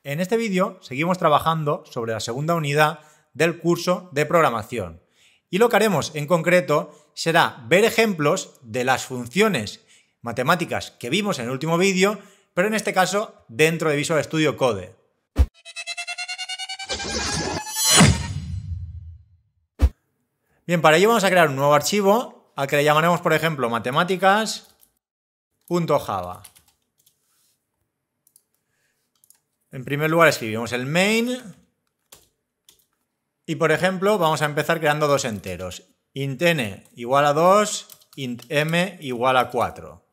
En este vídeo seguimos trabajando sobre la segunda unidad del curso de programación y lo que haremos en concreto será ver ejemplos de las funciones matemáticas que vimos en el último vídeo, pero en este caso dentro de Visual Studio Code. Bien, para ello vamos a crear un nuevo archivo al que le llamaremos, por ejemplo, matemáticas.java. En primer lugar escribimos el main y, por ejemplo, vamos a empezar creando dos enteros. Int n igual a 2, int m igual a 4.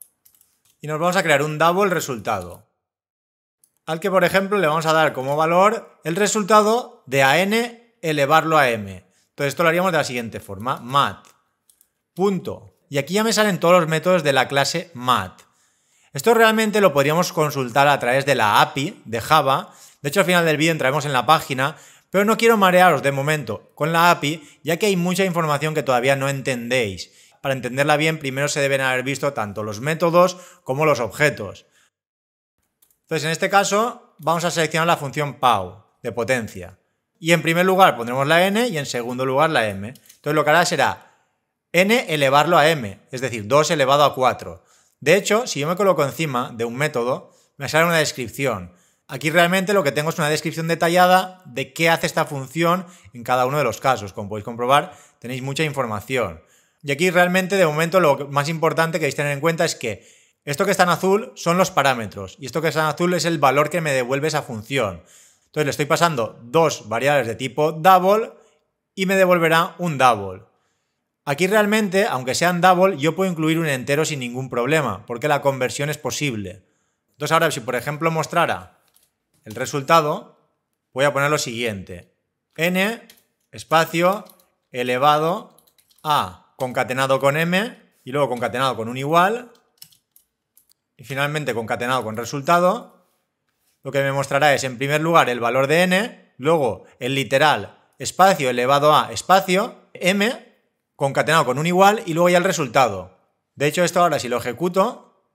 Y nos vamos a crear un double resultado, al que, por ejemplo, le vamos a dar como valor el resultado de a n elevarlo a m. Entonces esto lo haríamos de la siguiente forma, mat. Punto. Y aquí ya me salen todos los métodos de la clase mat. Esto realmente lo podríamos consultar a través de la API de Java. De hecho, al final del vídeo entraremos en la página, pero no quiero marearos de momento con la API, ya que hay mucha información que todavía no entendéis. Para entenderla bien, primero se deben haber visto tanto los métodos como los objetos. Entonces, en este caso, vamos a seleccionar la función pow, de potencia. Y en primer lugar pondremos la n y en segundo lugar la m. Entonces lo que hará será n elevarlo a m, es decir, 2 elevado a 4. De hecho, si yo me coloco encima de un método, me sale una descripción. Aquí realmente lo que tengo es una descripción detallada de qué hace esta función en cada uno de los casos. Como podéis comprobar, tenéis mucha información. Y aquí realmente, de momento, lo más importante que debéis tener en cuenta es que esto que está en azul son los parámetros y esto que está en azul es el valor que me devuelve esa función. Entonces le estoy pasando dos variables de tipo double y me devolverá un double. Aquí realmente, aunque sean double, yo puedo incluir un entero sin ningún problema, porque la conversión es posible. Entonces ahora, si por ejemplo mostrara el resultado, voy a poner lo siguiente. N espacio elevado a concatenado con m y luego concatenado con un igual y finalmente concatenado con resultado. Lo que me mostrará es, en primer lugar, el valor de n, luego el literal espacio elevado a espacio m concatenado con un igual y luego ya el resultado. De hecho, esto ahora si lo ejecuto,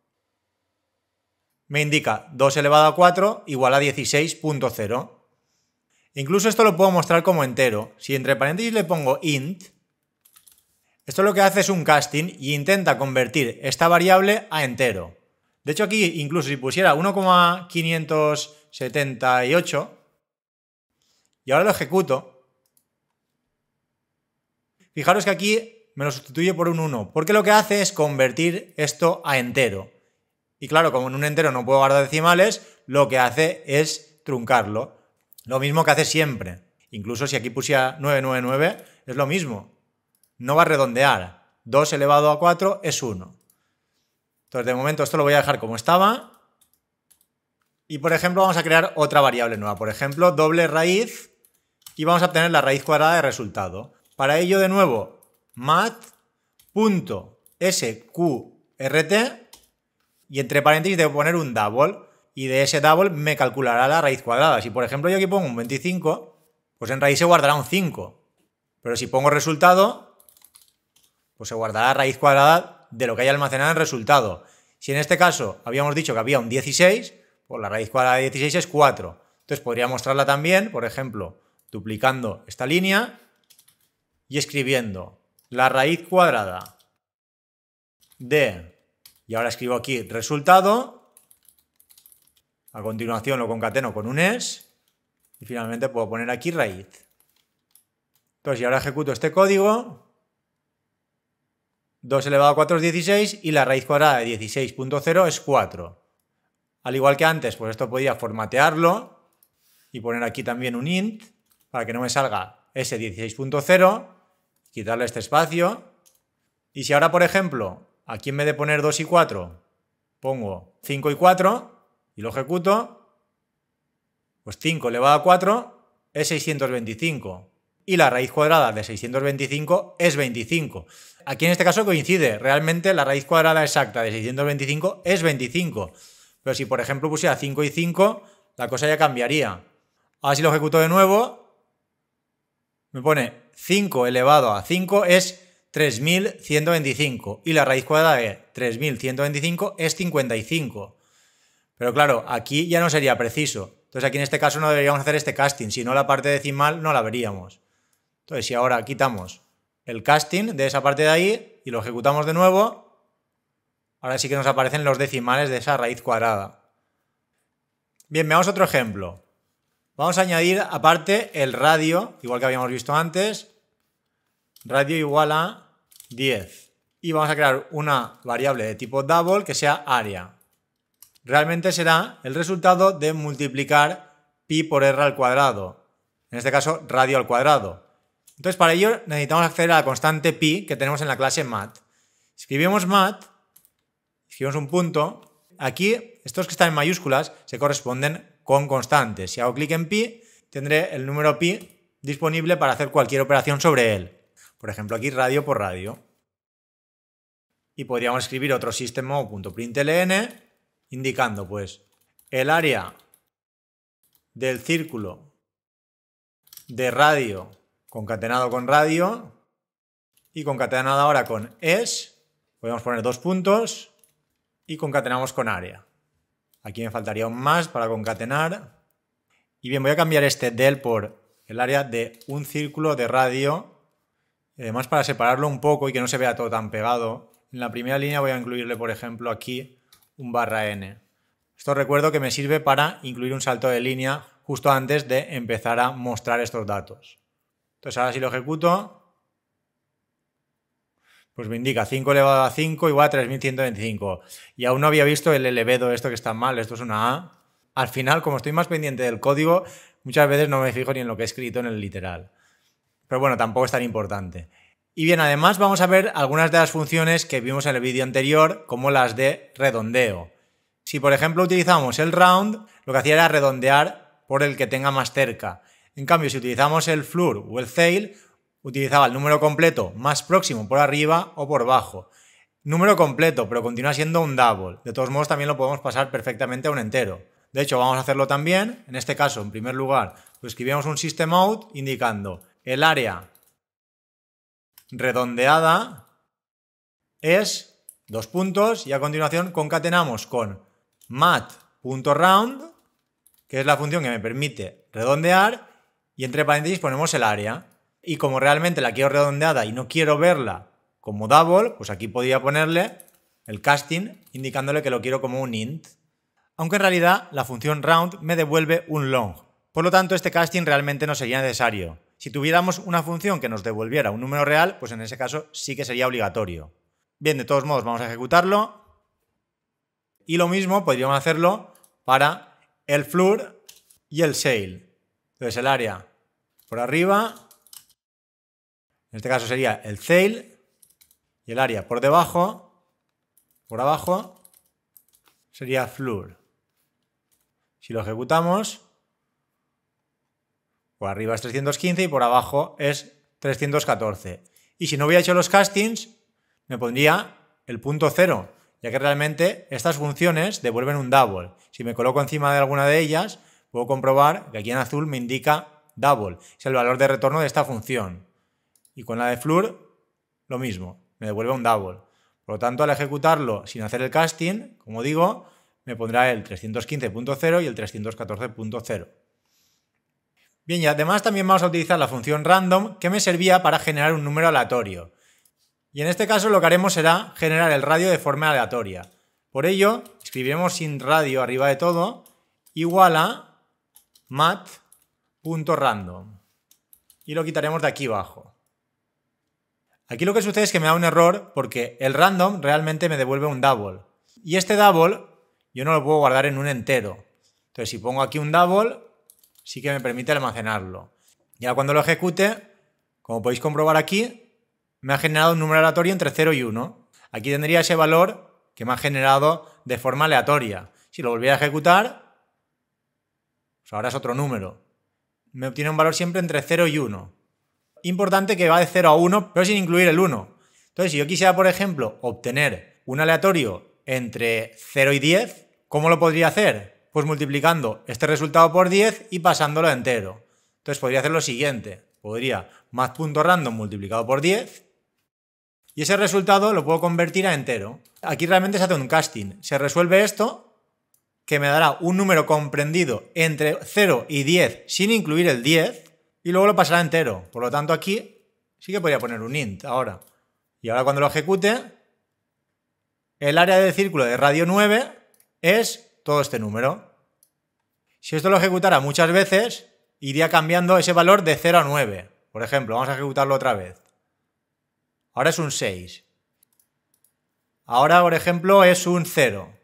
me indica 2 elevado a 4 igual a 16.0. Incluso esto lo puedo mostrar como entero. Si entre paréntesis le pongo int, esto lo que hace es un casting y intenta convertir esta variable a entero. De hecho, aquí incluso si pusiera 1,578 y ahora lo ejecuto, fijaros que aquí me lo sustituye por un 1, porque lo que hace es convertir esto a entero. Y claro, como en un entero no puedo guardar decimales, lo que hace es truncarlo. Lo mismo que hace siempre. Incluso si aquí pusiera 999, es lo mismo. No va a redondear. 2 elevado a 4 es 1. Entonces, de momento esto lo voy a dejar como estaba. Y, por ejemplo, vamos a crear otra variable nueva. Por ejemplo, doble raíz. Y vamos a obtener la raíz cuadrada de resultado. Para ello, de nuevo, mat.sqrt y entre paréntesis debo poner un double y de ese double me calculará la raíz cuadrada. Si, por ejemplo, yo aquí pongo un 25, pues en raíz se guardará un 5. Pero si pongo resultado, pues se guardará la raíz cuadrada de lo que haya almacenado en resultado. Si en este caso habíamos dicho que había un 16, pues la raíz cuadrada de 16 es 4. Entonces podría mostrarla también, por ejemplo, duplicando esta línea y escribiendo la raíz cuadrada de, y ahora escribo aquí resultado, a continuación lo concateno con un es y finalmente puedo poner aquí raíz. Entonces, si ahora ejecuto este código, 2 elevado a 4 es 16 y la raíz cuadrada de 16.0 es 4. Al igual que antes, pues esto podía formatearlo y poner aquí también un int para que no me salga ese 16.0, quitarle este espacio. Y si ahora, por ejemplo, aquí en vez de poner 2 y 4, pongo 5 y 4 y lo ejecuto, pues 5 elevado a 4 es 625. Y la raíz cuadrada de 625 es 25. Aquí en este caso coincide, realmente la raíz cuadrada exacta de 625 es 25. Pero si por ejemplo pusiera 5 y 5, la cosa ya cambiaría. Ahora si lo ejecuto de nuevo, me pone 5 elevado a 5 es 3125 y la raíz cuadrada de 3125 es 55. Pero claro, aquí ya no sería preciso. Entonces aquí en este caso no deberíamos hacer este casting, si no la parte decimal no la veríamos. Entonces si ahora quitamos el casting de esa parte de ahí y lo ejecutamos de nuevo, ahora sí que nos aparecen los decimales de esa raíz cuadrada. Bien, veamos otro ejemplo. Vamos a añadir aparte el radio, igual que habíamos visto antes, radio igual a 10. Y vamos a crear una variable de tipo double que sea area. Realmente será el resultado de multiplicar pi por r al cuadrado. En este caso, radio al cuadrado. Entonces, para ello necesitamos acceder a la constante pi que tenemos en la clase mat. Escribimos mat, escribimos un punto. Aquí, estos que están en mayúsculas se corresponden con constantes. Si hago clic en pi, tendré el número pi disponible para hacer cualquier operación sobre él. Por ejemplo, aquí radio por radio. Y podríamos escribir otro system.out.println indicando pues el área del círculo de radio concatenado con radio y concatenado ahora con es, podemos poner dos puntos y concatenamos con área. Aquí me faltaría un más para concatenar. Y bien, voy a cambiar este del por el área de un círculo de radio, y además para separarlo un poco y que no se vea todo tan pegado. En la primera línea voy a incluirle, por ejemplo, aquí un /n. Esto recuerdo que me sirve para incluir un salto de línea justo antes de empezar a mostrar estos datos. Entonces ahora si lo ejecuto, pues me indica 5 elevado a 5 igual a 3125. Y aún no había visto el elevedo esto que está mal, esto es una A. Al final, como estoy más pendiente del código, muchas veces no me fijo ni en lo que he escrito en el literal. Pero bueno, tampoco es tan importante. Y bien, además vamos a ver algunas de las funciones que vimos en el vídeo anterior, como las de redondeo. Si por ejemplo utilizamos el round, lo que hacía era redondear por el que tenga más cerca. En cambio, si utilizamos el floor o el ceil, utilizaba el número completo más próximo por arriba o por abajo. Número completo, pero continúa siendo un double. De todos modos, también lo podemos pasar perfectamente a un entero. De hecho, vamos a hacerlo también. En este caso, en primer lugar, pues escribimos un system.out indicando el área redondeada es dos puntos y a continuación concatenamos con mat.round, que es la función que me permite redondear, y entre paréntesis ponemos el área. Y como realmente la quiero redondeada y no quiero verla como double, pues aquí podría ponerle el casting indicándole que lo quiero como un int. Aunque en realidad la función round me devuelve un long. Por lo tanto, este casting realmente no sería necesario. Si tuviéramos una función que nos devolviera un número real, pues en ese caso sí que sería obligatorio. Bien, de todos modos vamos a ejecutarlo. Y lo mismo podríamos hacerlo para el floor y el ceil. Entonces el área por arriba, en este caso sería el ceil, y el área por debajo, por abajo, sería floor. Si lo ejecutamos, por arriba es 315 y por abajo es 314. Y si no hubiera hecho los castings, me pondría el punto 0, ya que realmente estas funciones devuelven un double. Si me coloco encima de alguna de ellas, puedo comprobar que aquí en azul me indica double. Es el valor de retorno de esta función. Y con la de floor, lo mismo, me devuelve un double. Por lo tanto, al ejecutarlo sin hacer el casting, como digo, me pondrá el 315.0 y el 314.0. Bien, y además también vamos a utilizar la función random, que me servía para generar un número aleatorio. Y en este caso lo que haremos será generar el radio de forma aleatoria. Por ello, escribiremos sin radio arriba de todo, igual a mat.random. Y lo quitaremos de aquí abajo. Aquí lo que sucede es que me da un error porque el random realmente me devuelve un double. Y este double yo no lo puedo guardar en un entero. Entonces si pongo aquí un double, sí que me permite almacenarlo. Y ahora cuando lo ejecute, como podéis comprobar aquí, me ha generado un número aleatorio entre 0 y 1. Aquí tendría ese valor que me ha generado de forma aleatoria. Si lo volviera a ejecutar, pues ahora es otro número. Me obtiene un valor siempre entre 0 y 1. Importante que va de 0 a 1, pero sin incluir el 1. Entonces, si yo quisiera, por ejemplo, obtener un aleatorio entre 0 y 10, ¿cómo lo podría hacer? Pues multiplicando este resultado por 10 y pasándolo a entero. Entonces podría hacer lo siguiente. Podría mat.random multiplicado por 10 y ese resultado lo puedo convertir a entero. Aquí realmente se hace un casting. Se resuelve esto que me dará un número comprendido entre 0 y 10 sin incluir el 10 y luego lo pasará entero. Por lo tanto, aquí sí que podría poner un int ahora. Y ahora cuando lo ejecute, el área del círculo de radio 9 es todo este número. Si esto lo ejecutara muchas veces, iría cambiando ese valor de 0 a 9. Por ejemplo, vamos a ejecutarlo otra vez. Ahora es un 6. Ahora, por ejemplo, es un 0.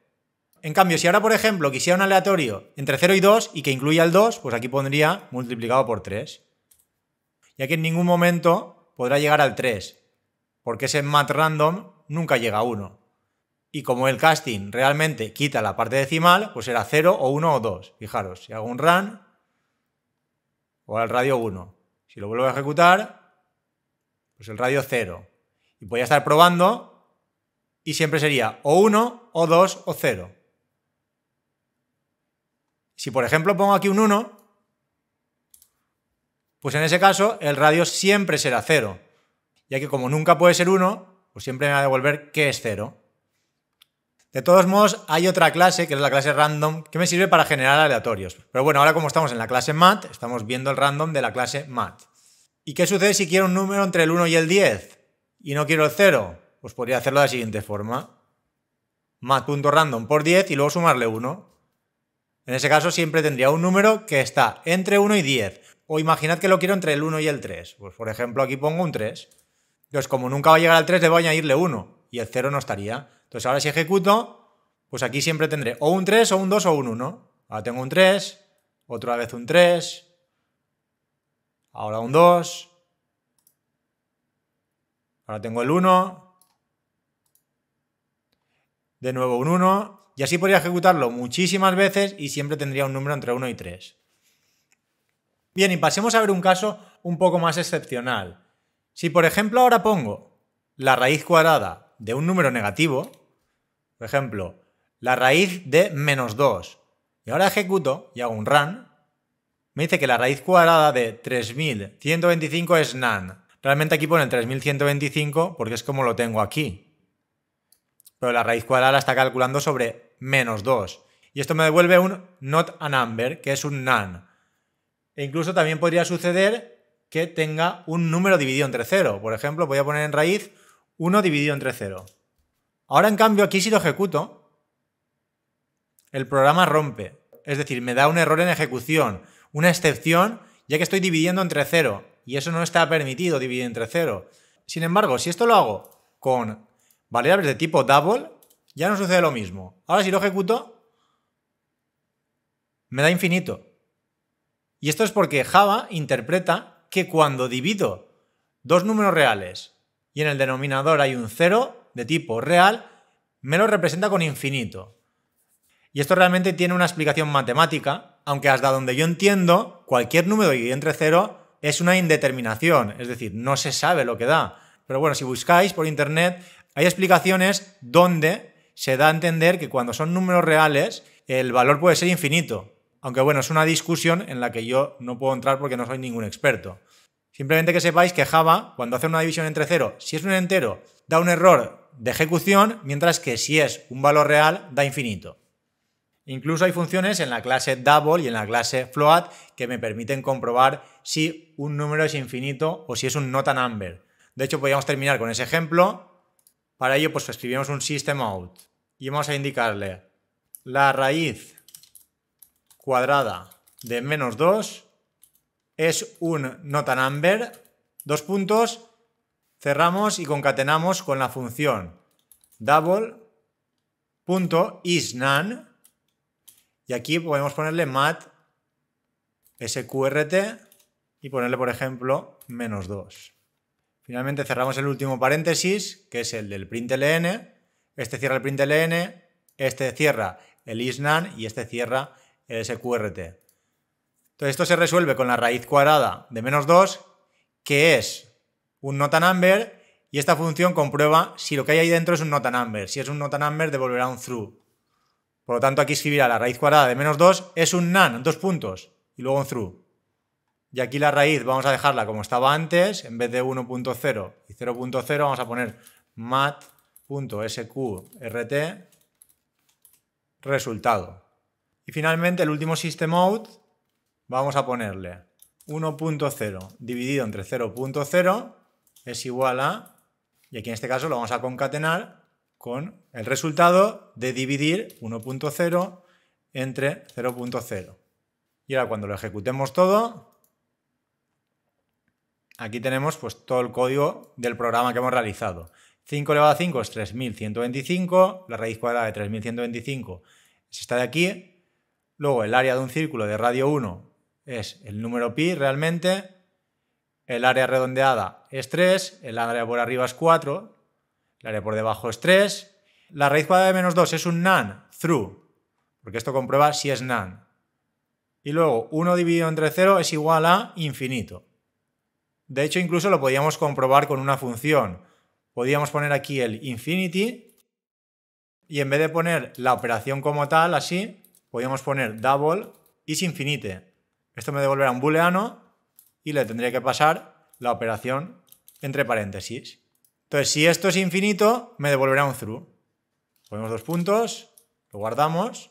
En cambio, si ahora, por ejemplo, quisiera un aleatorio entre 0 y 2 y que incluya el 2, pues aquí pondría multiplicado por 3. Ya que en ningún momento podrá llegar al 3, porque ese mat random nunca llega a 1. Y como el casting realmente quita la parte decimal, pues será 0 o 1 o 2. Fijaros, si hago un run, o al radio 1. Si lo vuelvo a ejecutar, pues el radio 0. Y podría estar probando y siempre sería o 1, o 2, o 0. Si por ejemplo pongo aquí un 1, pues en ese caso el radio siempre será 0, ya que como nunca puede ser 1, pues siempre me va a devolver que es 0. De todos modos, hay otra clase, que es la clase random, que me sirve para generar aleatorios. Pero bueno, ahora como estamos en la clase mat, estamos viendo el random de la clase mat. ¿Y qué sucede si quiero un número entre el 1 y el 10 y no quiero el 0? Pues podría hacerlo de la siguiente forma. mat.random por 10 y luego sumarle 1. En ese caso siempre tendría un número que está entre 1 y 10. O imaginad que lo quiero entre el 1 y el 3. Pues por ejemplo aquí pongo un 3. Entonces como nunca va a llegar al 3 debo añadirle 1 y el 0 no estaría. Entonces ahora si ejecuto, pues aquí siempre tendré o un 3 o un 2 o un 1. Ahora tengo un 3, otra vez un 3, ahora un 2, ahora tengo el 1, de nuevo un 1. Y así podría ejecutarlo muchísimas veces y siempre tendría un número entre 1 y 3. Bien, y pasemos a ver un caso un poco más excepcional. Si por ejemplo ahora pongo la raíz cuadrada de un número negativo, por ejemplo, la raíz de menos 2, y ahora ejecuto y hago un run, me dice que la raíz cuadrada de 3125 es nan. Realmente aquí pone el 3125 porque es como lo tengo aquí. Pero la raíz cuadrada la está calculando sobre menos 2. Y esto me devuelve un not a number, que es un nan. E incluso también podría suceder que tenga un número dividido entre 0. Por ejemplo, voy a poner en raíz 1 dividido entre 0. Ahora, en cambio, aquí si lo ejecuto, el programa rompe. Es decir, me da un error en ejecución, una excepción, ya que estoy dividiendo entre 0. Y eso no está permitido, dividir entre 0. Sin embargo, si esto lo hago con variables de tipo double, ya no sucede lo mismo. Ahora si lo ejecuto, me da infinito. Y esto es porque Java interpreta que cuando divido dos números reales y en el denominador hay un 0 de tipo real, me lo representa con infinito. Y esto realmente tiene una explicación matemática, aunque hasta donde yo entiendo, cualquier número dividido entre 0 es una indeterminación, es decir, no se sabe lo que da. Pero bueno, si buscáis por internet, hay explicaciones donde se da a entender que cuando son números reales, el valor puede ser infinito. Aunque bueno, es una discusión en la que yo no puedo entrar porque no soy ningún experto. Simplemente que sepáis que Java, cuando hace una división entre 0, si es un entero, da un error de ejecución, mientras que si es un valor real, da infinito. Incluso hay funciones en la clase double y en la clase float que me permiten comprobar si un número es infinito o si es un not a number. De hecho, podríamos terminar con ese ejemplo. Para ello, pues escribimos un system out y vamos a indicarle la raíz cuadrada de menos 2 es un not a number, dos puntos, cerramos y concatenamos con la función double.isNone y aquí podemos ponerle mat sqrt y ponerle, por ejemplo, menos 2. Finalmente cerramos el último paréntesis, que es el del println. Este cierra el println, este cierra el isNone y este cierra el sqrt. Entonces esto se resuelve con la raíz cuadrada de menos 2, que es un not a number, y esta función comprueba si lo que hay ahí dentro es un not a number. Si es un not a number, devolverá un true. Por lo tanto, aquí escribirá la raíz cuadrada de menos 2 es un none, dos puntos, y luego un true. Y aquí la raíz vamos a dejarla como estaba antes, en vez de 1.0 y 0.0 vamos a poner mat.sqrt resultado. Y finalmente el último system out vamos a ponerle 1.0 dividido entre 0.0 es igual a, y aquí en este caso lo vamos a concatenar con el resultado de dividir 1.0 entre 0.0. Y ahora cuando lo ejecutemos todo, aquí tenemos pues todo el código del programa que hemos realizado. 5 elevado a 5 es 3125, la raíz cuadrada de 3125 es esta de aquí. Luego el área de un círculo de radio 1 es el número pi realmente, el área redondeada es 3, el área por arriba es 4, el área por debajo es 3, la raíz cuadrada de menos 2 es un NaN through, porque esto comprueba si es NaN. Y luego 1 dividido entre 0 es igual a infinito. De hecho, incluso lo podíamos comprobar con una función. Podíamos poner aquí el infinity y en vez de poner la operación como tal, así, podíamos poner double is infinite. Esto me devolverá un booleano y le tendría que pasar la operación entre paréntesis. Entonces, si esto es infinito, me devolverá un through. Ponemos dos puntos, lo guardamos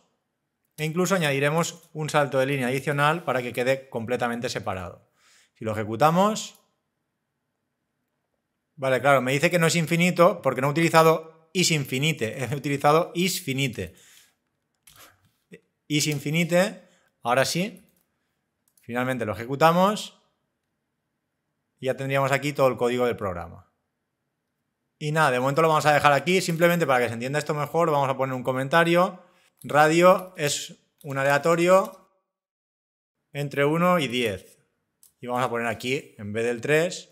e incluso añadiremos un salto de línea adicional para que quede completamente separado. Si lo ejecutamos, vale, claro, me dice que no es infinito porque no he utilizado is infinite, he utilizado is finite. Is infinite, ahora sí, finalmente lo ejecutamos y ya tendríamos aquí todo el código del programa. Y nada, de momento lo vamos a dejar aquí, simplemente para que se entienda esto mejor, vamos a poner un comentario. Radio es un aleatorio entre 1 y 10. Y vamos a poner aquí, en vez del 3,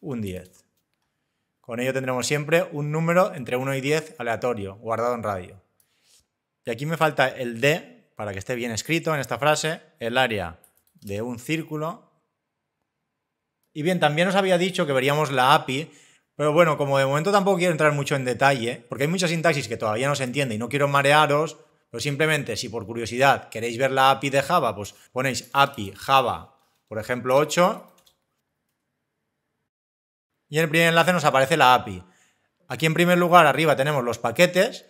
un 10. Con ello tendremos siempre un número entre 1 y 10 aleatorio, guardado en radio. Y aquí me falta el D, para que esté bien escrito en esta frase, el área de un círculo. Y bien, también os había dicho que veríamos la API, pero bueno, como de momento tampoco quiero entrar mucho en detalle, porque hay mucha sintaxis que todavía no se entiende y no quiero marearos, pero simplemente si por curiosidad queréis ver la API de Java, pues ponéis API Java, por ejemplo 8, y en el primer enlace nos aparece la API. Aquí en primer lugar arriba tenemos los paquetes,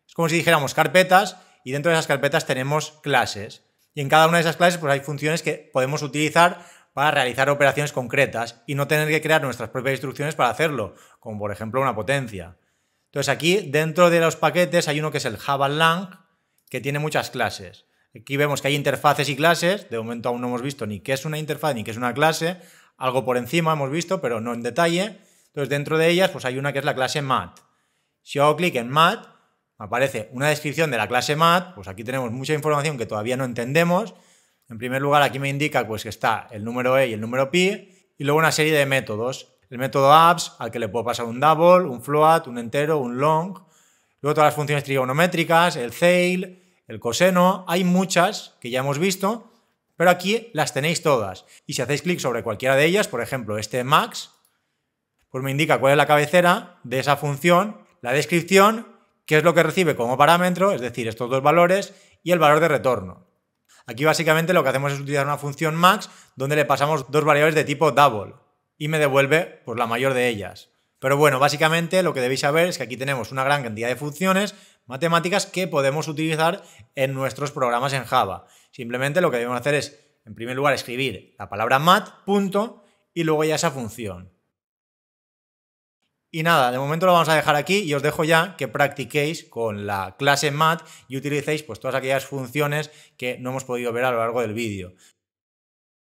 es como si dijéramos carpetas, y dentro de esas carpetas tenemos clases. Y en cada una de esas clases pues hay funciones que podemos utilizar para realizar operaciones concretas y no tener que crear nuestras propias instrucciones para hacerlo, como por ejemplo una potencia. Entonces aquí dentro de los paquetes hay uno que es el JavaLang, que tiene muchas clases. Aquí vemos que hay interfaces y clases, de momento aún no hemos visto ni qué es una interfaz ni qué es una clase, algo por encima hemos visto, pero no en detalle. Entonces dentro de ellas pues hay una que es la clase Mat. Si hago clic en Mat, aparece una descripción de la clase Mat, pues aquí tenemos mucha información que todavía no entendemos. En primer lugar aquí me indica pues que está el número e y el número pi, y luego una serie de métodos. El método abs, al que le puedo pasar un double, un float, un entero, un long. Luego todas las funciones trigonométricas, el ceil, el coseno, hay muchas que ya hemos visto, pero aquí las tenéis todas. Y si hacéis clic sobre cualquiera de ellas, por ejemplo este max, pues me indica cuál es la cabecera de esa función, la descripción, qué es lo que recibe como parámetro, es decir, estos dos valores, y el valor de retorno. Aquí básicamente lo que hacemos es utilizar una función max donde le pasamos dos variables de tipo double y me devuelve pues, la mayor de ellas. Pero bueno, básicamente lo que debéis saber es que aquí tenemos una gran cantidad de funciones matemáticas que podemos utilizar en nuestros programas en Java. Simplemente lo que debemos hacer es, en primer lugar, escribir la palabra mat, punto, y luego ya esa función. Y nada, de momento lo vamos a dejar aquí y os dejo ya que practiquéis con la clase mat y utilicéis pues, todas aquellas funciones que no hemos podido ver a lo largo del vídeo.